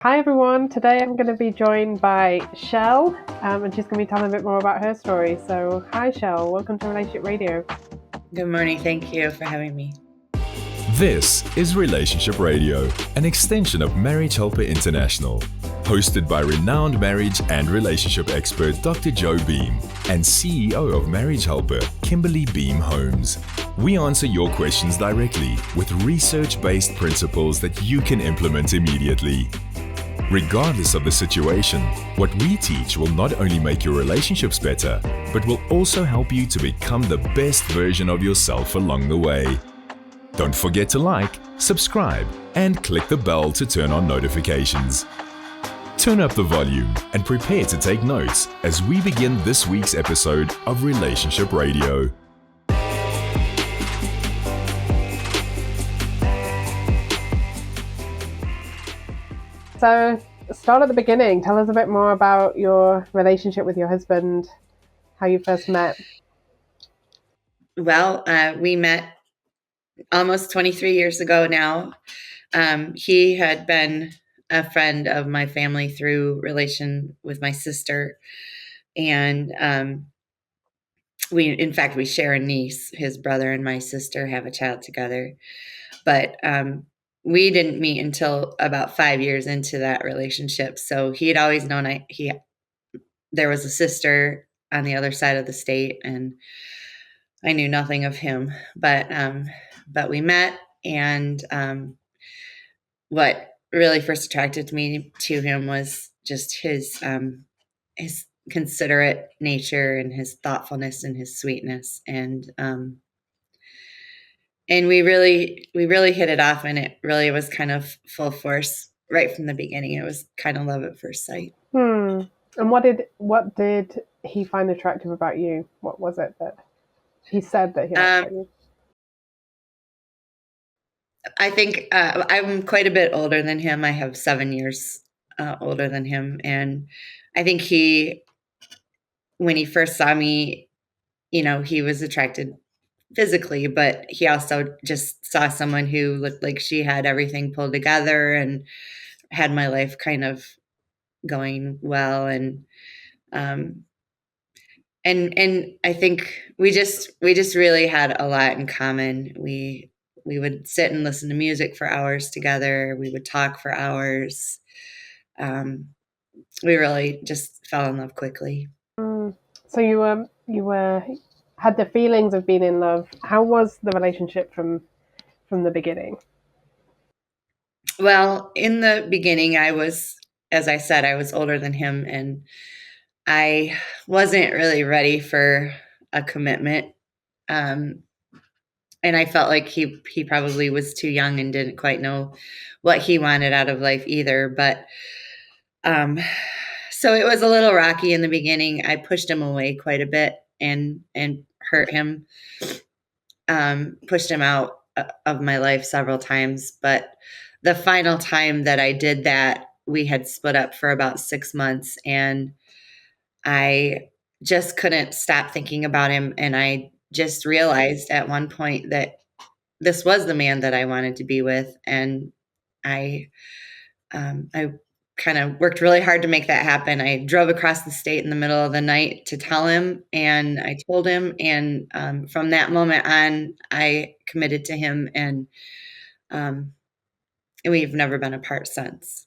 Hi everyone, today I'm going to be joined by Shel, and she's going to be telling a bit more about her story. So, hi Shel, welcome to Relationship Radio. Good morning. Thank you for having me. This is Relationship Radio, an extension of Marriage Helper International, hosted by renowned marriage and relationship expert Dr. Joe Beam and CEO of Marriage Helper, Kimberly Beam Holmes. We answer your questions directly with research-based principles that you can implement immediately. Regardless of the situation, what we teach will not only make your relationships better, but will also help you to become the best version of yourself along the way. Don't forget to like, subscribe, and click the bell to turn on notifications. Turn up the volume and prepare to take notes as we begin this week's episode of Relationship Radio. So, start at the beginning. Tell us a bit more about your relationship with your husband, how you first met. Well, we met almost 23 years ago now. He had been a friend of my family through relation with my sister. And we share a niece. His brother and my sister have a child together. But we didn't meet until about 5 years into that relationship. So he had always known there was a sister on the other side of the state, and I knew nothing of him. But we met, and what really first attracted me to him was just his considerate nature and his thoughtfulness and his sweetness, and we really hit it off, and it really was kind of full force right from the beginning. It was kind of love at first sight. And what did he find attractive about you? What was it that he said that he liked about you? I think I'm quite a bit older than him. I have 7 years older than him, and I think when he first saw me, he was attracted physically, but he also just saw someone who looked like she had everything pulled together and had my life kind of going well. And I think we just really had a lot in common. We would sit and listen to music for hours together. We would talk for hours. We really just fell in love quickly. So you had the feelings of being in love. How was the relationship from the beginning? Well, in the beginning, as I said, I was older than him, and I wasn't really ready for a commitment. And I felt like he probably was too young and didn't quite know what he wanted out of life either. But so it was a little rocky in the beginning. I pushed him away quite a bit and hurt him, pushed him out of my life several times. But the final time that I did that, we had split up for about 6 months, and I just couldn't stop thinking about him. And I just realized at one point that this was the man that I wanted to be with. And I kind of worked really hard to make that happen. I drove across the state in the middle of the night to tell him, and I told him. And from that moment on, I committed to him, and we've never been apart since.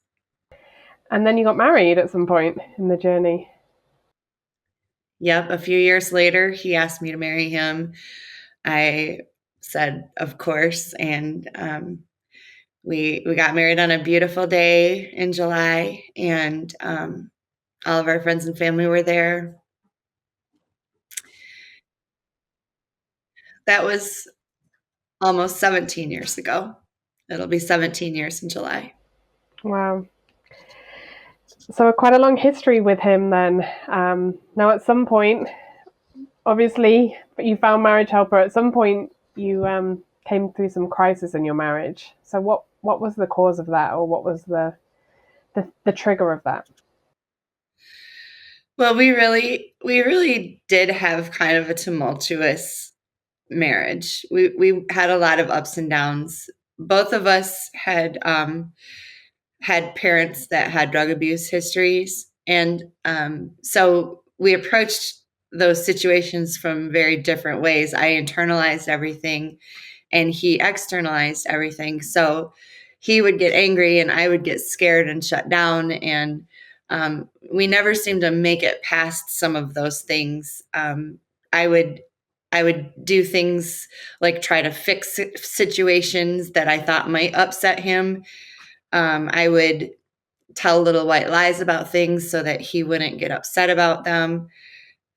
And then you got married at some point in the journey. Yep. A few years later, he asked me to marry him. I said, of course. And we got married on a beautiful day in July, and all of our friends and family were there. That was almost 17 years ago. It'll be 17 years in July. Wow. So quite a long history with him then. Now at some point, obviously, you found Marriage Helper. At some point, you came through some crisis in your marriage. So what was the cause of that, or what was the trigger of that? Well, we really did have kind of a tumultuous marriage. We had a lot of ups and downs. Both of us had had parents that had drug abuse histories. And so we approached those situations from very different ways. I internalized everything and he externalized everything. So he would get angry and I would get scared and shut down. And we never seemed to make it past some of those things. I would do things like try to fix situations that I thought might upset him. I would tell little white lies about things so that he wouldn't get upset about them.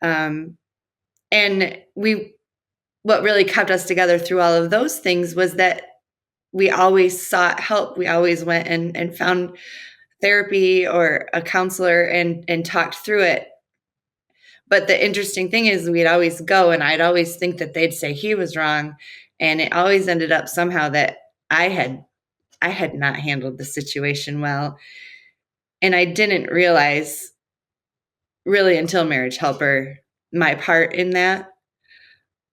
And what really kept us together through all of those things was that we always sought help. We always went and found therapy or a counselor and talked through it. But the interesting thing is we'd always go and I'd always think that they'd say he was wrong. And it always ended up somehow that I had not handled the situation well. And I didn't realize really until Marriage Helper my part in that.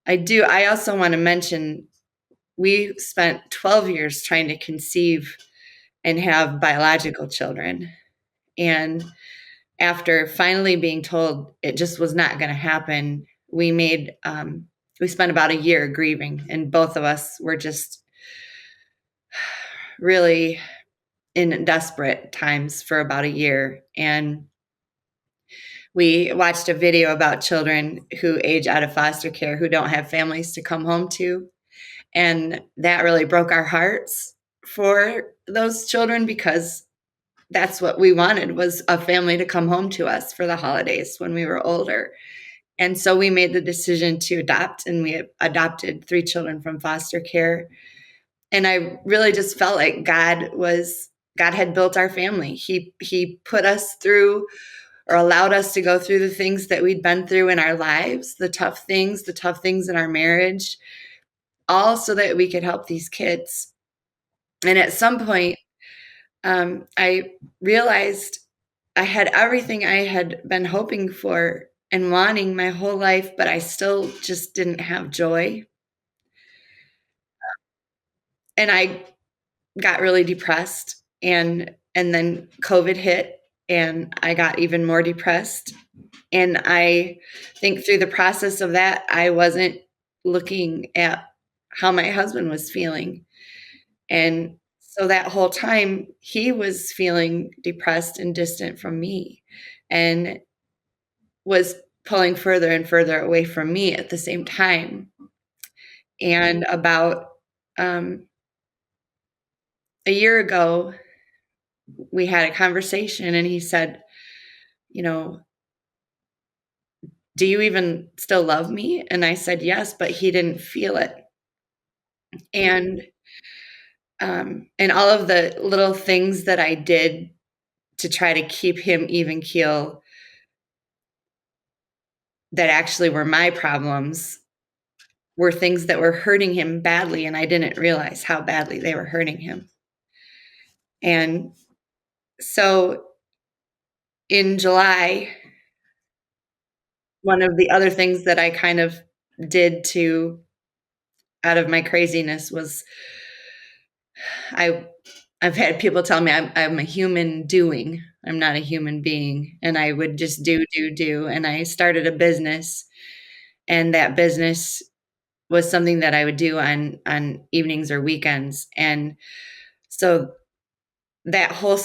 I also want to mention we spent 12 years trying to conceive and have biological children. And after finally being told it just was not going to happen, we spent about a year grieving, and both of us were just really in desperate times for about a year. And we watched a video about children who age out of foster care who don't have families to come home to. And that really broke our hearts for those children because that's what we wanted, was a family to come home to us for the holidays when we were older. And so we made the decision to adopt, and we adopted 3 children from foster care. And I really just felt like God had built our family. He put us through, or allowed us to go through the things that we'd been through in our lives, the tough things in our marriage, all so that we could help these kids. And at some point, I realized I had everything I had been hoping for and wanting my whole life, but I still just didn't have joy. And I got really depressed, and then COVID hit and I got even more depressed. And I think through the process of that, I wasn't looking at how my husband was feeling. And so that whole time he was feeling depressed and distant from me and was pulling further and further away from me at the same time. And about a year ago, we had a conversation and he said, do you even still love me? And I said, yes, but he didn't feel it. And all of the little things that I did to try to keep him even keel that actually were my problems were things that were hurting him badly, and I didn't realize how badly they were hurting him. And so in July, one of the other things that I kind of did out of my craziness was I've had people tell me I'm a human doing. I'm not a human being. And I would just do. And I started a business, and that business was something that I would do on evenings or weekends. And so that whole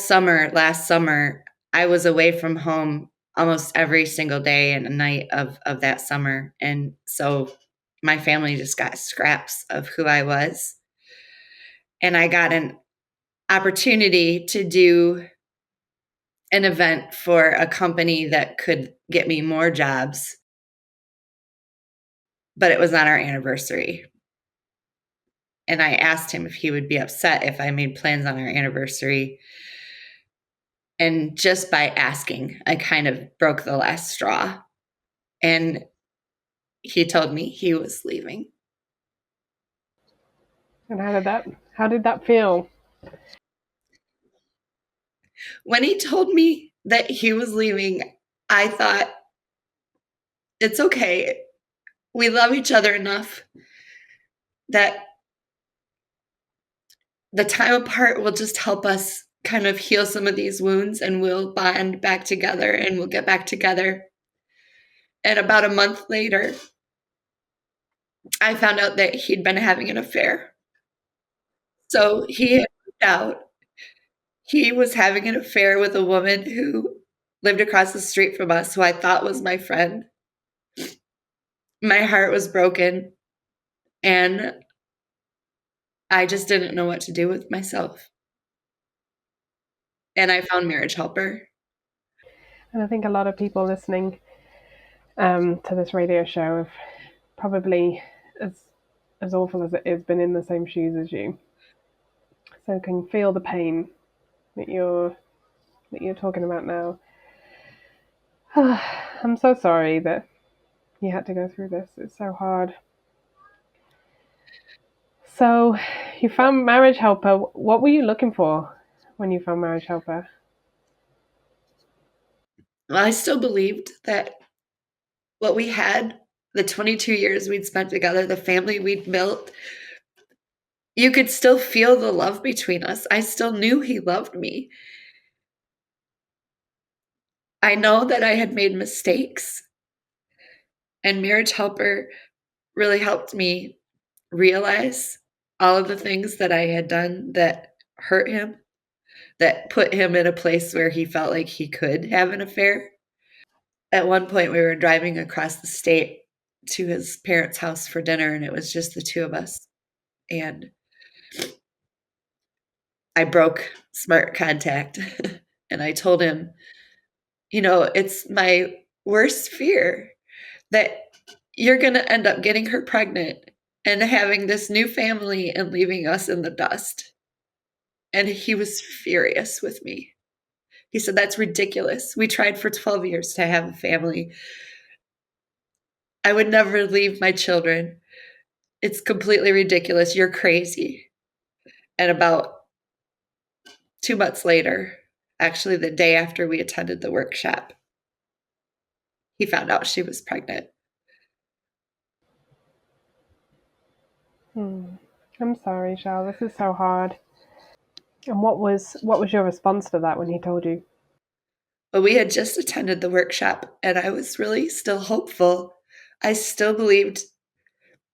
last summer, I was away from home almost every single day and night of that summer. And so my family just got scraps of who I was. And I got an opportunity to do an event for a company that could get me more jobs, but it was on our anniversary. And I asked him if he would be upset if I made plans on our anniversary. And just by asking, I kind of broke the last straw. And he told me he was leaving. And how did that feel? When he told me that he was leaving, I thought, it's okay. We love each other enough that the time apart will just help us kind of heal some of these wounds, and we'll bond back together and we'll get back together. And about a month later, I found out that he'd been having an affair. So he had moved out. He was having an affair with a woman who lived across the street from us, who I thought was my friend. My heart was broken, and I just didn't know what to do with myself. And I found Marriage Helper. And I think a lot of people listening to this radio show have probably, as awful as it is, been in the same shoes as you. So can feel the pain that you're talking about now. I'm so sorry that you had to go through this. It's so hard. So you found Marriage Helper. What were you looking for when you found Marriage Helper? Well, I still believed that what we had, the 22 years we'd spent together, the family we'd built, you could still feel the love between us. I still knew he loved me. I know that I had made mistakes, and Marriage Helper really helped me realize all of the things that I had done that hurt him, that put him in a place where he felt like he could have an affair. At one point, we were driving across the state to his parents' house for dinner, and it was just the two of us. And I broke smart contact and I told him, it's my worst fear that you're going to end up getting her pregnant and having this new family and leaving us in the dust. And he was furious with me. He said, that's ridiculous. We tried for 12 years to have a family. I would never leave my children. It's completely ridiculous. You're crazy. And about 2 months later, actually the day after we attended the workshop, he found out she was pregnant. I'm sorry, Shel. This is so hard. And what was your response to that when he told you? But we had just attended the workshop, and I was really still hopeful. I still believed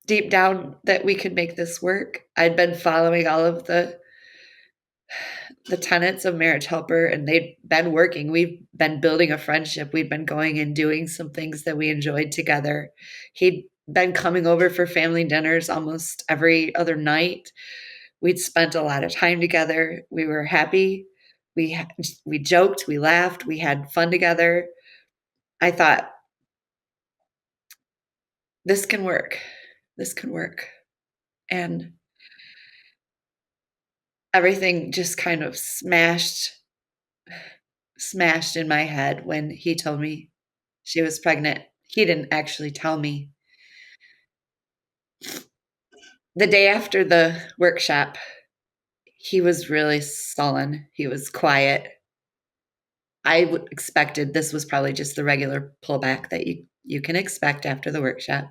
deep down that we could make this work. I'd been following all of the tenets of Marriage Helper, and they'd been working. We've been building a friendship. We'd been going and doing some things that we enjoyed together. He'd been coming over for family dinners almost every other night. We'd spent a lot of time together. We were happy. We joked, we laughed, we had fun together. I thought, this can work. This can work. And everything just kind of smashed in my head when he told me she was pregnant. He didn't actually tell me. The day after the workshop, he was really sullen. He was quiet. I expected this was probably just the regular pullback that you can expect after the workshop.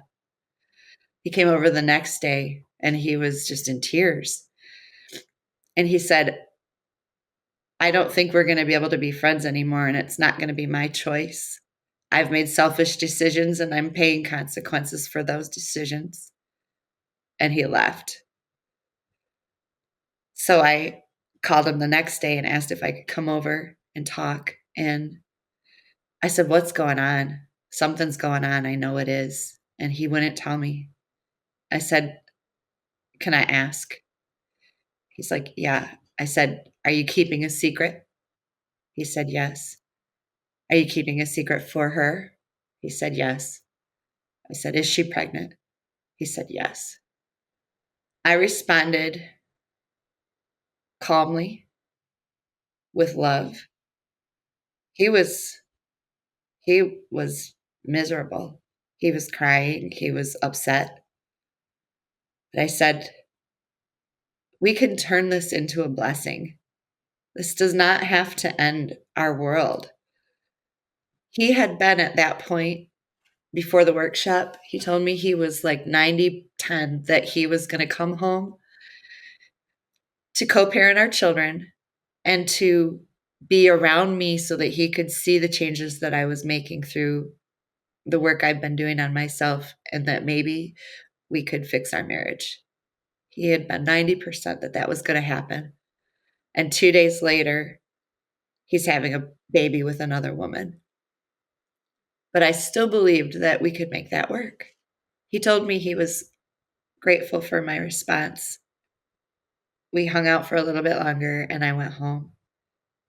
He came over the next day and he was just in tears. And he said, I don't think we're going to be able to be friends anymore, and it's not going to be my choice. I've made selfish decisions and I'm paying consequences for those decisions. And he left. So I called him the next day and asked if I could come over and talk. And I said, what's going on? Something's going on. I know it is. And he wouldn't tell me. I said, can I ask? He's like, yeah. I said, are you keeping a secret? He said, yes. Are you keeping a secret for her? He said, yes. I said, is she pregnant? He said, yes. I responded calmly with love. He was miserable. He was crying. He was upset. But I said, we can turn this into a blessing. This does not have to end our world. He had been at that point before the workshop. He told me he was like 90-10, that he was going to come home to co-parent our children and to be around me so that he could see the changes that I was making through the work I've been doing on myself, and that maybe we could fix our marriage. He had been 90% that that was going to happen. And 2 days later, he's having a baby with another woman. But I still believed that we could make that work. He told me he was grateful for my response. We hung out for a little bit longer and I went home.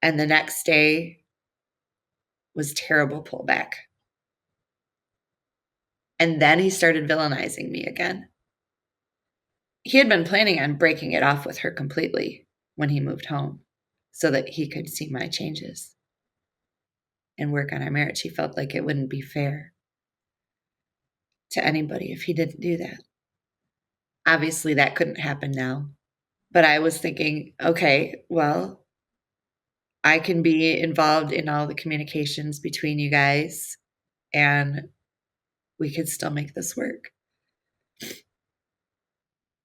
And the next day was terrible pullback. And then he started villainizing me again. He had been planning on breaking it off with her completely when he moved home so that he could see my changes and work on our marriage. He felt like it wouldn't be fair to anybody if he didn't do that. Obviously, that couldn't happen now. But I was thinking, okay, well, I can be involved in all the communications between you guys and we could still make this work.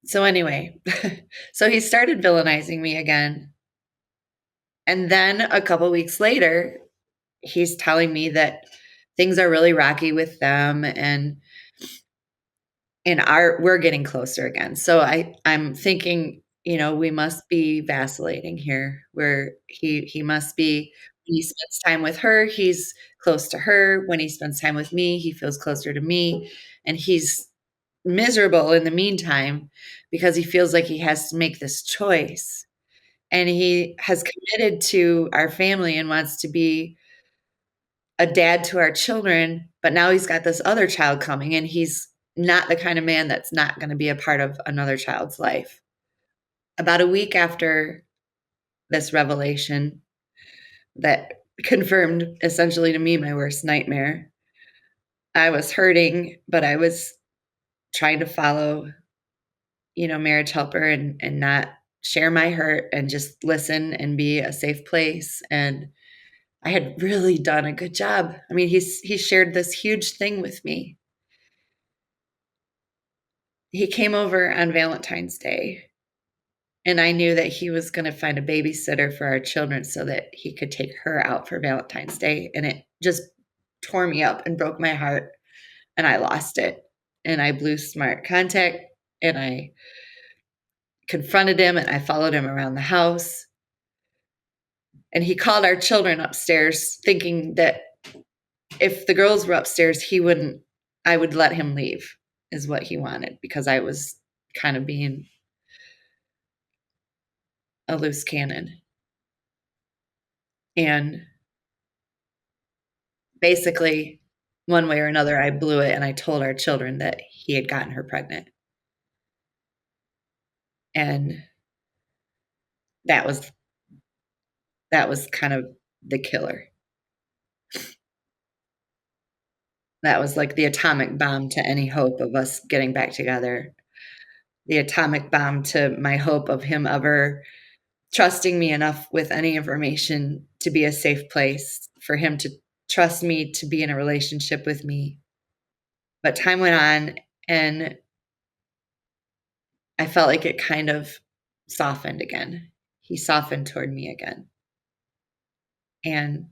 So anyway, so he started villainizing me again. And then a couple weeks later, he's telling me that things are really rocky with them and we're getting closer again. So I'm thinking, we must be vacillating here, where he must be, when he spends time with her, he's close to her. When he spends time with me, he feels closer to me. And he's miserable in the meantime because he feels like he has to make this choice. And he has committed to our family and wants to be a dad to our children, but now he's got this other child coming and he's not the kind of man that's not going to be a part of another child's life. About a week after this revelation that confirmed essentially to me my worst nightmare, I was hurting, but I was trying to follow, Marriage Helper and not share my hurt and just listen and be a safe place. And I had really done a good job. I mean, he shared this huge thing with me. He came over on Valentine's Day, and I knew that he was going to find a babysitter for our children so that he could take her out for Valentine's Day. And it just tore me up and broke my heart, and I lost it. And I blew smart contact, and I confronted him, and I followed him around the house. And he called our children upstairs, thinking that if the girls were upstairs, I would let him leave, is what he wanted, because I was kind of being a loose cannon. And basically, one way or another, I blew it and I told our children that he had gotten her pregnant. And that was kind of the killer. That was like the atomic bomb to any hope of us getting back together. The atomic bomb to my hope of him ever trusting me enough with any information to be a safe place, for him to trust me to be in a relationship with me. But time went on and I felt like it kind of softened again. He softened toward me again. And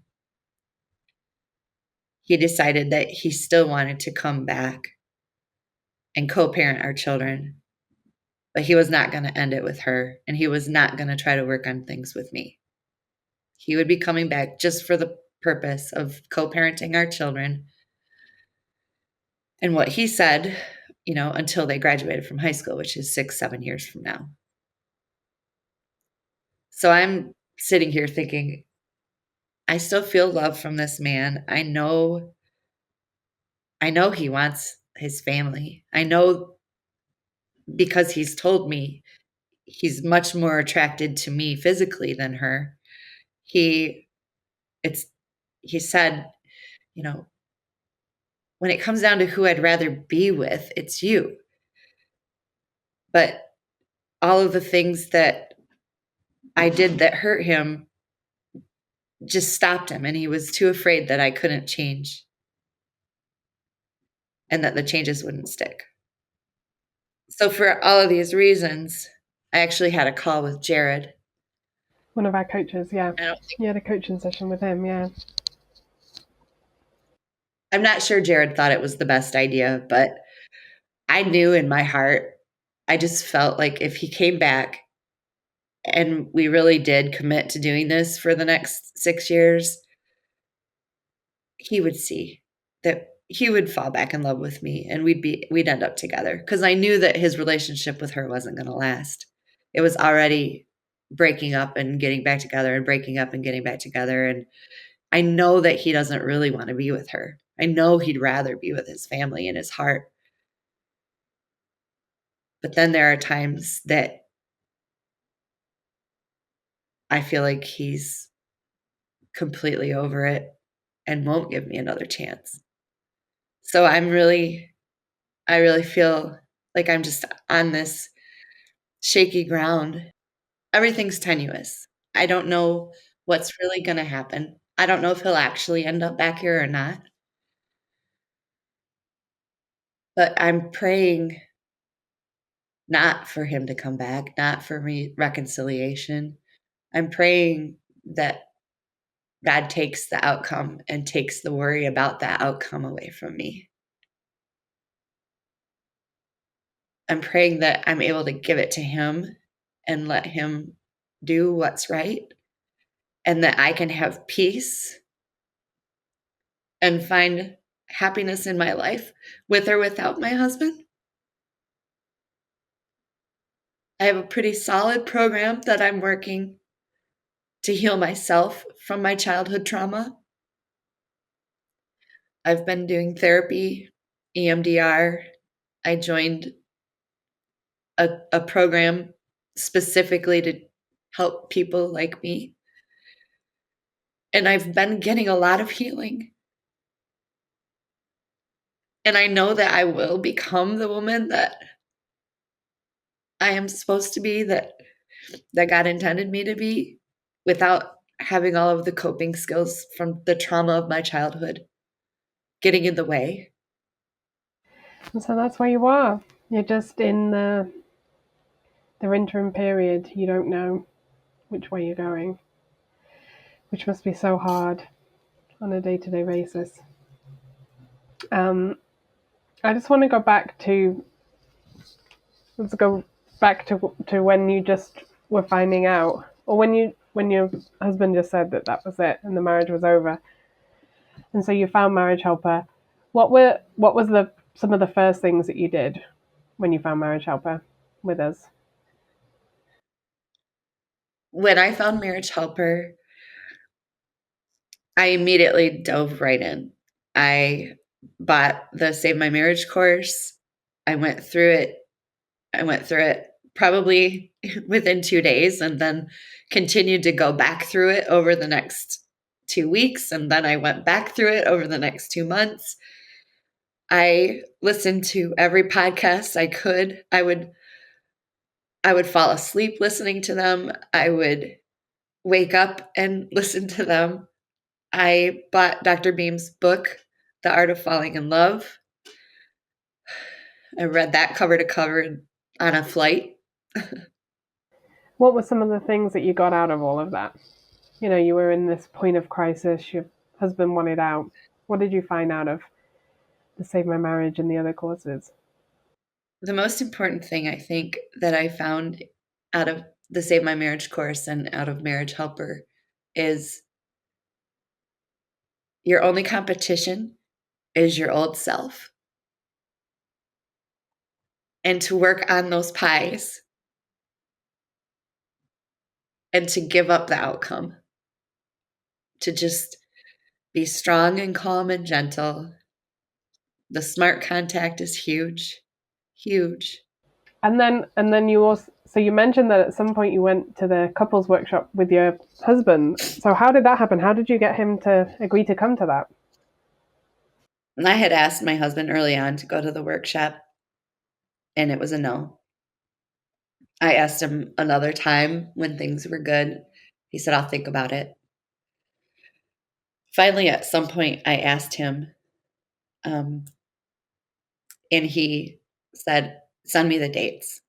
he decided that he still wanted to come back and co-parent our children, but he was not going to end it with her, and he was not going to try to work on things with me. He would be coming back just for the purpose of co-parenting our children. And what he said, until they graduated from high school, which is 6-7 years from now. So I'm sitting here thinking, I still feel love from this man. I know he wants his family. I know, because he's told me he's much more attracted to me physically than her. He said, when it comes down to who I'd rather be with, it's you. But all of the things that I did that hurt him just stopped him, and he was too afraid that I couldn't change and that the changes wouldn't stick. So for all of these reasons, I actually had a call with Jared. One of our coaches, yeah. I don't think, You had a coaching session with him, yeah. I'm not sure Jared thought it was the best idea, but I knew in my heart, I just felt like if he came back and we really did commit to doing this for the next 6 years, he would see that he would fall back in love with me and we'd end up together. Because I knew that his relationship with her wasn't going to last. It was already breaking up and getting back together and breaking up and getting back together. And I know that he doesn't really want to be with her. I know he'd rather be with his family and his heart. But then there are times that I feel like he's completely over it and won't give me another chance. So I really feel like I'm just on this shaky ground. Everything's tenuous. I don't know what's really going to happen. I don't know if he'll actually end up back here or not. But I'm praying not for him to come back, not for reconciliation. I'm praying that God takes the outcome and takes the worry about that outcome away from me. I'm praying that I'm able to give it to him and let him do what's right, and that I can have peace and find happiness in my life with or without my husband. I have a pretty solid program that I'm working to heal myself from my childhood trauma. I've been doing therapy, EMDR. I joined a program specifically to help people like me. And I've been getting a lot of healing. And I know that I will become the woman that I am supposed to be, that God intended me to be, without having all of the coping skills from the trauma of my childhood getting in the way. And so that's where you are. You're just in the interim period. You don't know which way you're going, which must be so hard on a day-to-day basis. I just want to go back to to when you just were finding out, or when your husband just said that that was it and the marriage was over, and so you found Marriage Helper. What was the some of the first things that you did when you found Marriage Helper with us? When I found Marriage Helper, I immediately dove right in. I bought the Save My Marriage course. I went through it. I went through it probably within 2 days, and then continued to go back through it over the next 2 weeks. And then I went back through it over the next 2 months. I listened to every podcast I could. I would fall asleep listening to them. I would wake up and listen to them. I bought Dr. Beam's book, The Art of Falling in Love. I read that cover to cover on a flight. What were some of the things that you got out of all of that? You know, you were in this point of crisis. Your husband wanted out. What did you find out of the Save My Marriage and the other courses? The most important thing I think that I found out of the Save My Marriage course and out of Marriage Helper is your only competition is your old self. And to work on those pies and to give up the outcome, to just be strong and calm and gentle. The smart contact is huge, huge. And then you also, so you mentioned that at some point you went to the couples workshop with your husband. So how did that happen? How did you get him to agree to come to that? And I had asked my husband early on to go to the workshop, and it was a no. I asked him another time when things were good. He said, I'll think about it. Finally, at some point, I asked him, and he said, send me the dates.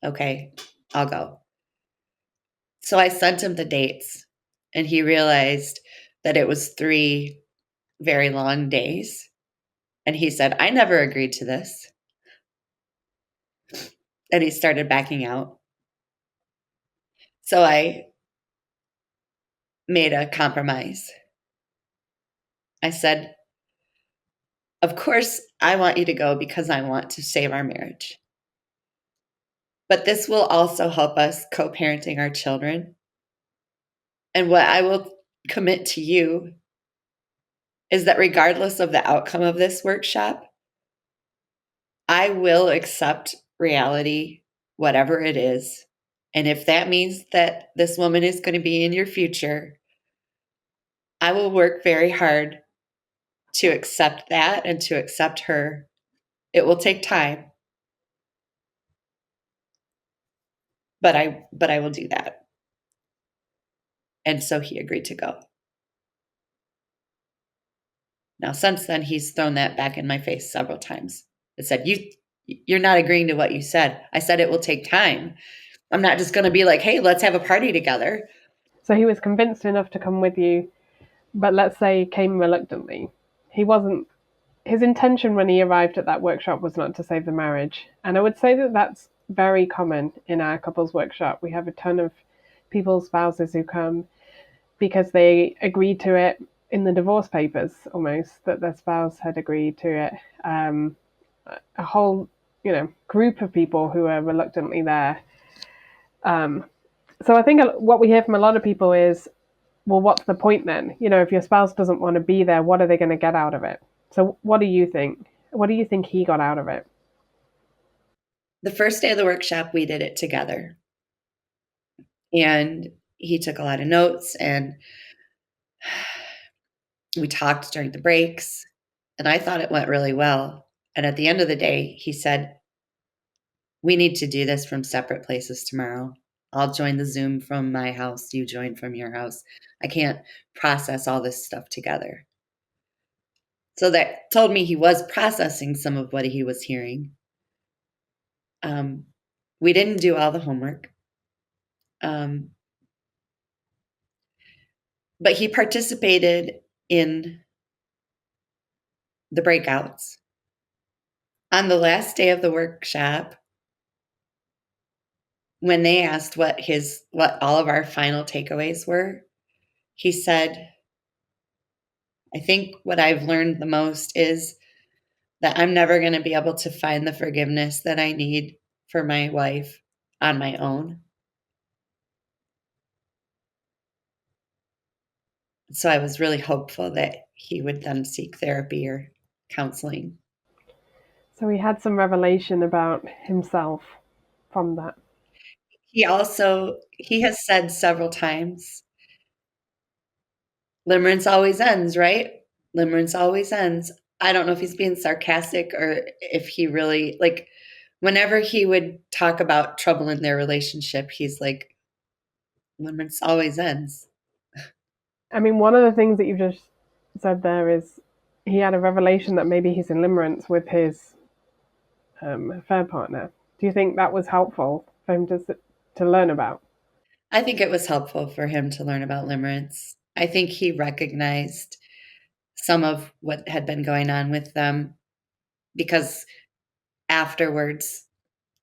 Okay, I'll go. So I sent him the dates, and he realized that it was 3 very long days. And he said, I never agreed to this. And he started backing out. So I made a compromise. I said, of course, I want you to go because I want to save our marriage. But this will also help us co-parenting our children. And what I will commit to you is that regardless of the outcome of this workshop, I will accept reality, whatever it is. And if that means that this woman is going to be in your future, I will work very hard to accept that and to accept her. It will take time, but I will do that. And so he agreed to go. Now, since then, he's thrown that back in my face several times. It said, you're not agreeing to what you said. I said it will take time. I'm not just going to be like, hey, let's have a party together. So he was convinced enough to come with you, but let's say came reluctantly. He wasn't. His intention when he arrived at that workshop was not to save the marriage. And I would say that that's very common in our couples workshop. We have a ton of people's spouses who come because they agreed to it in the divorce papers, almost, that their spouse had agreed to it. A whole, group of people who are reluctantly there. So I think what we hear from a lot of people is, well, what's the point then? If your spouse doesn't want to be there, what are they going to get out of it? So what do you think? What do you think he got out of it? The first day of the workshop, we did it together. And he took a lot of notes, and we talked during the breaks, and I thought it went really well. And at the end of the day, he said, we need to do this from separate places tomorrow. I'll join the Zoom from my house. You join from your house. I can't process all this stuff together. So that told me he was processing some of what he was hearing. We didn't do all the homework. But he participated in the breakouts. On the last day of the workshop, when they asked what all of our final takeaways were, he said, I think what I've learned the most is that I'm never going to be able to find the forgiveness that I need for my wife on my own. So I was really hopeful that he would then seek therapy or counseling. So he had some revelation about himself from that. He has said several times, limerence always ends, right? Limerence always ends. I don't know if he's being sarcastic or if he really, like, whenever he would talk about trouble in their relationship, he's like, limerence always ends. I mean, one of the things that you've just said there is he had a revelation that maybe he's in limerence with his affair partner. Do you think that was helpful for him to learn about? I think it was helpful for him to learn about limerence. I think he recognized some of what had been going on with them because afterwards,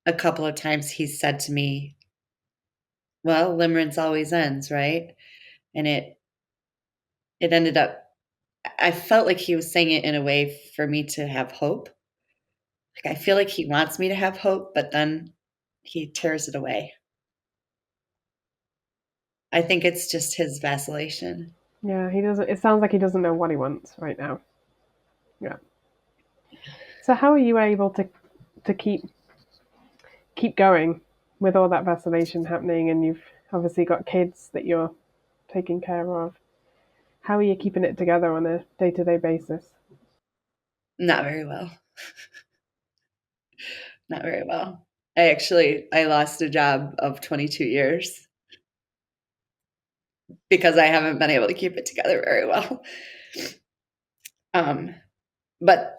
a couple of times he said to me, well, limerence always ends, right? And it ended up, I felt like he was saying it in a way for me to have hope. Like, I feel like he wants me to have hope, but then he tears it away. I think it's just his vacillation. Yeah, he doesn't. It sounds like he doesn't know what he wants right now. Yeah. So how are you able to keep going with all that vacillation happening, and you've obviously got kids that you're taking care of? How are you keeping it together on a day-to-day basis? Not very well. Not very well. I lost a job of 22 years because I haven't been able to keep it together very well. But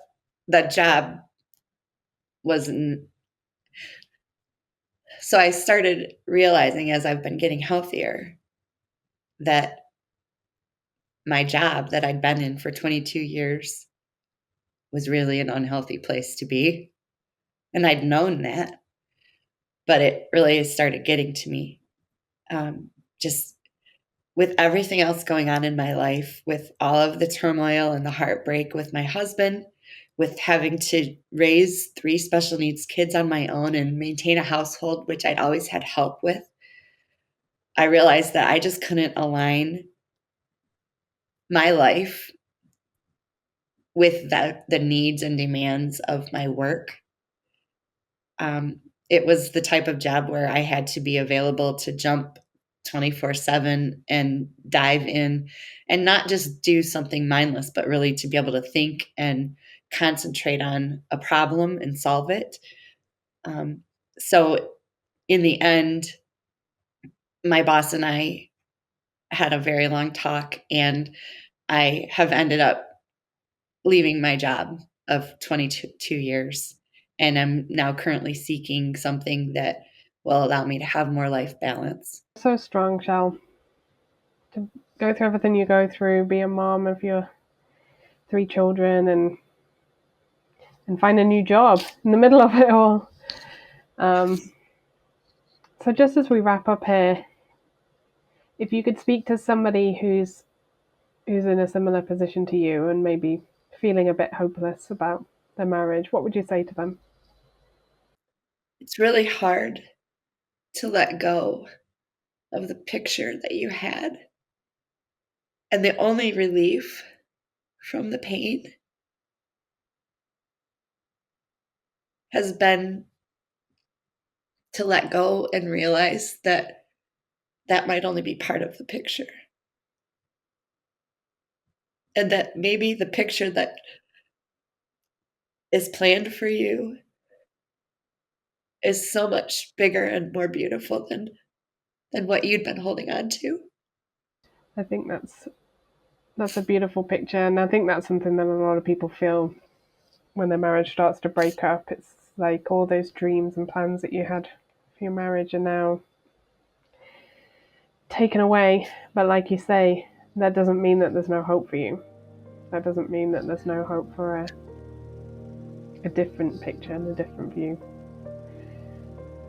that job wasn't, So I started realizing as I've been getting healthier that my job that I'd been in for 22 years was really an unhealthy place to be. And I'd known that, but it really started getting to me. Just with everything else going on in my life, with all of the turmoil and the heartbreak with my husband, with having to raise 3 special needs kids on my own and maintain a household, which I'd always had help with, I realized that I just couldn't align my life with the needs and demands of my work. It was the type of job where I had to be available to jump 24/7 and dive in and not just do something mindless, but really to be able to think and concentrate on a problem and solve it. So in the end, my boss and I had a very long talk, and I have ended up leaving my job of 22 years. And I'm now currently seeking something that will allow me to have more life balance. So strong, Shel, to go through everything you go through, be a mom of your 3 children, and find a new job in the middle of it all. So just as we wrap up here, if you could speak to somebody who's in a similar position to you and maybe feeling a bit hopeless about their marriage, what would you say to them? It's really hard to let go of the picture that you had. And the only relief from the pain has been to let go and realize that that might only be part of the picture. And that maybe the picture that is planned for you is so much bigger and more beautiful than what you'd been holding on to. I think that's a beautiful picture, and I think that's something that a lot of people feel when their marriage starts to break up. It's like all those dreams and plans that you had for your marriage are now taken away. But like you say, that doesn't mean that there's no hope for you. That doesn't mean that there's no hope for a different picture and a different view,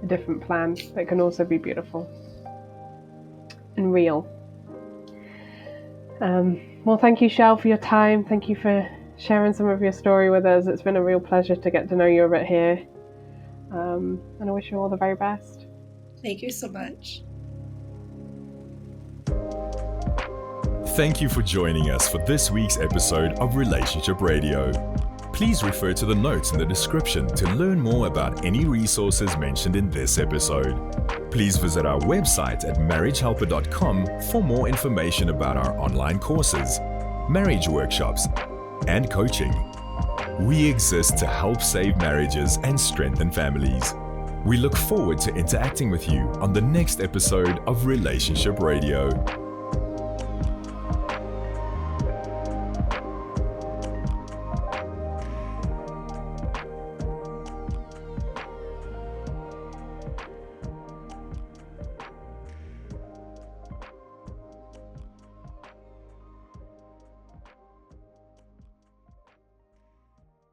a different plan that can also be beautiful and real. Well, thank you, Shel, for your time. Thank you for sharing some of your story with us. It's been a real pleasure to get to know you a bit here. And I wish you all the very best. Thank you so much. Thank you for joining us for this week's episode of Relationship Radio. Please refer to the notes in the description to learn more about any resources mentioned in this episode. Please visit our website at marriagehelper.com for more information about our online courses, marriage workshops, and coaching. We exist to help save marriages and strengthen families. We look forward to interacting with you on the next episode of Relationship Radio.